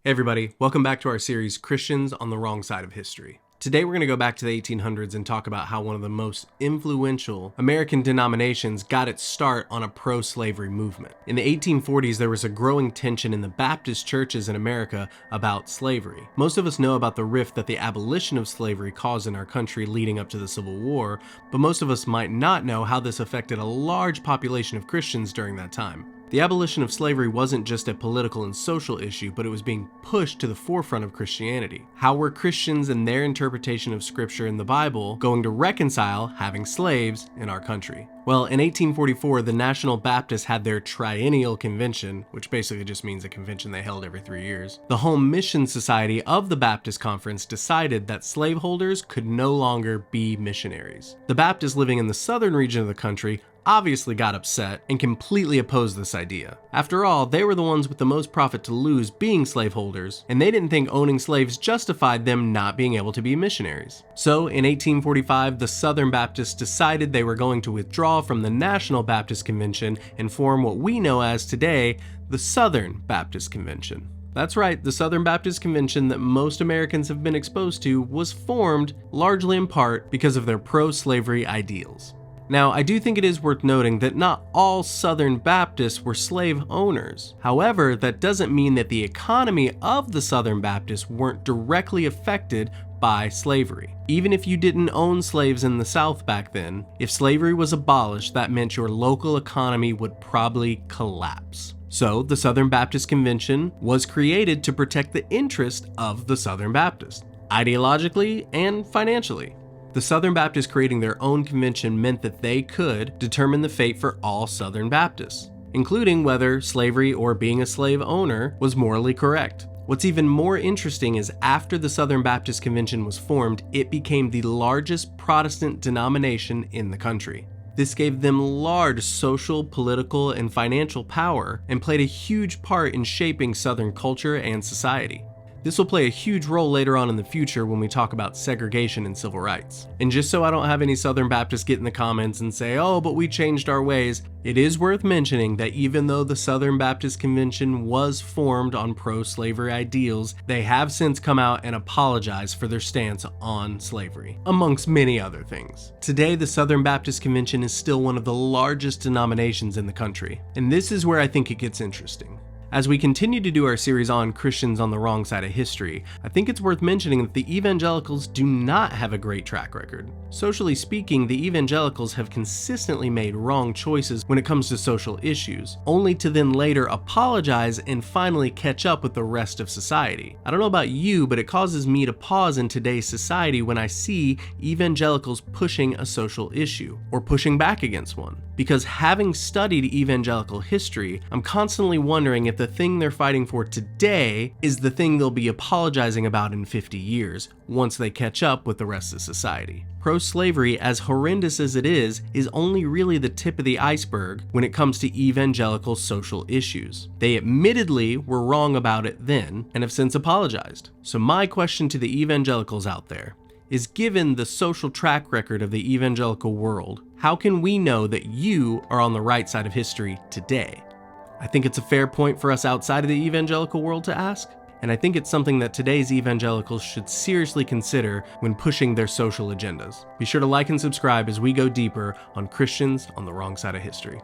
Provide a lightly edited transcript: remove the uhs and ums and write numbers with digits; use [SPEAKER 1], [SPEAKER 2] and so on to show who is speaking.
[SPEAKER 1] Hey everybody, welcome back to our series, Christians on the Wrong Side of History. Today we're going to go back to the 1800s and talk about how one of the most influential American denominations got its start on a pro-slavery movement. In the 1840s, there was a growing tension in the Baptist churches in America about slavery. Most of us know about the rift that the abolition of slavery caused in our country leading up to the Civil War, but most of us might not know how this affected a large population of Christians during that time. The abolition of slavery wasn't just a political and social issue, but it was being pushed to the forefront of Christianity. How were Christians and their interpretation of Scripture in the Bible going to reconcile having slaves in our country? Well, in 1844, the National Baptists had their triennial convention, which basically just means a convention they held every 3 years. The Home Mission Society of the Baptist Conference decided that slaveholders could no longer be missionaries. The Baptists living in the southern region of the country obviously got upset and completely opposed this idea. After all, they were the ones with the most profit to lose being slaveholders, and they didn't think owning slaves justified them not being able to be missionaries. So in 1845, the Southern Baptists decided they were going to withdraw from the National Baptist Convention and form what we know as today the Southern Baptist Convention. That's right, the Southern Baptist Convention that most Americans have been exposed to was formed largely in part because of their pro-slavery ideals. Now, I do think it is worth noting that not all Southern Baptists were slave owners. However, that doesn't mean that the economy of the Southern Baptists weren't directly affected by slavery. Even if you didn't own slaves in the South back then, if slavery was abolished, that meant your local economy would probably collapse. So, the Southern Baptist Convention was created to protect the interest of the Southern Baptists, ideologically and financially. The Southern Baptists creating their own convention meant that they could determine the fate for all Southern Baptists, including whether slavery or being a slave owner was morally correct. What's even more interesting is after the Southern Baptist Convention was formed, it became the largest Protestant denomination in the country. This gave them large social, political, and financial power and played a huge part in shaping Southern culture and society. This will play a huge role later on in the future when we talk about segregation and civil rights. And just so I don't have any Southern Baptists get in the comments and say, oh, but we changed our ways, it is worth mentioning that even though the Southern Baptist Convention was formed on pro-slavery ideals, they have since come out and apologized for their stance on slavery, amongst many other things. Today, the Southern Baptist Convention is still one of the largest denominations in the country, and this is where I think it gets interesting. As we continue to do our series on Christians on the Wrong Side of History, I think it's worth mentioning that the evangelicals do not have a great track record. Socially speaking, the evangelicals have consistently made wrong choices when it comes to social issues, only to then later apologize and finally catch up with the rest of society. I don't know about you, but it causes me to pause in today's society when I see evangelicals pushing a social issue, or pushing back against one. Because having studied evangelical history, I'm constantly wondering if the thing they're fighting for today is the thing they'll be apologizing about in 50 years, once they catch up with the rest of society. Pro-slavery, as horrendous as it is only really the tip of the iceberg when it comes to evangelical social issues. They admittedly were wrong about it then, and have since apologized. So my question to the evangelicals out there is, given the social track record of the evangelical world, how can we know that you are on the right side of history today? I think it's a fair point for us outside of the evangelical world to ask, and I think it's something that today's evangelicals should seriously consider when pushing their social agendas. Be sure to like and subscribe as we go deeper on Christians on the Wrong Side of History.